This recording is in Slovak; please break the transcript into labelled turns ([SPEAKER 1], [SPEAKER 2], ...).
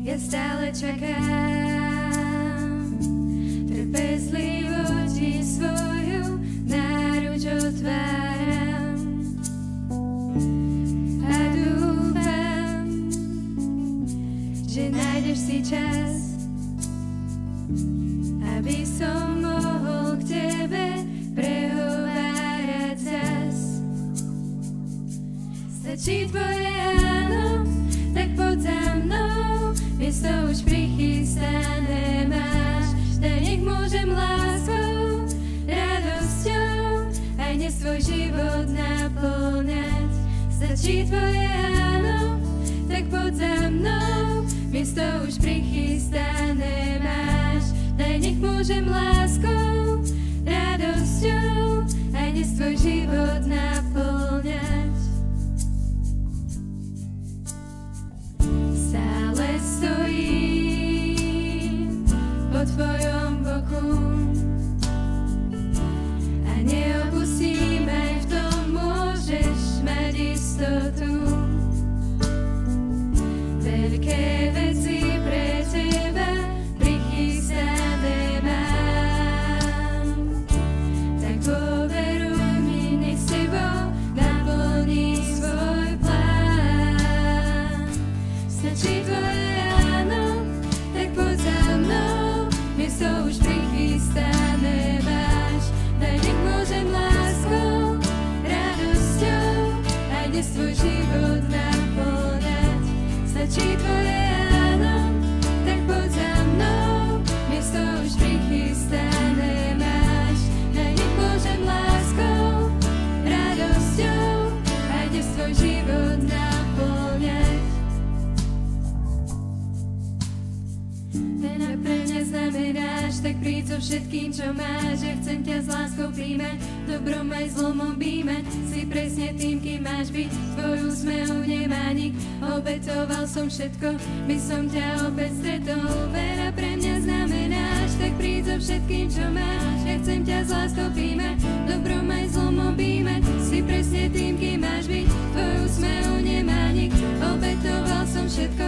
[SPEAKER 1] Ja stále čakám, trpezlivo ti svoju náruč otváram a dúfam, že nájdeš si čas, aby som mohol k tebe prehovárať zas. Stačí tvoje áno, tak poď za mnou, miesto už prichystané máš. Daj, nech môžem láskou, radosťou aj dnes svoj život naplňať. Stačí tvoje áno, tak poď za mnou, miesto už prichystané máš. Daj, nech môžem láskou, radosťou aj dnes svoj život naplňať. Stojím po tvojom boku a neopustím, aj v tom môžeš mať istotu. Veľké veci pre teba prichystané mám, tak poveruj mi, nech s tebou naplní svoj plán. Stačí tvoje áno, tak poď za mnou, miesto už prichystané máš. Daj, nech môžem láskou, radosťou aj dnes tvoj život naplňať. Stačí tvoje áno, tak poď za mnou, miesto už prichystané máš. Daj, nech môžem láskou, radosťou aj dnes tvoj život naplňať. Ak pre mňa znamenáš, tak príď so všetkým, čo máš. Ja chcem ťa s láskou príjmať, dobrom aj zlom objímať. Si presne tým, kým máš byť, tvoj úsmev nemá nik. Obetoval som všetko, by som ťa opäť stretol. Vera pre mňa znamenáš, tak príď so všetkým, čo máš. Ja chcem ťa s láskou príjmať, dobrom aj zlom objímať. Si presne tým, kým máš byť, tvoj úsmev nemá nik. Obetoval som všetko,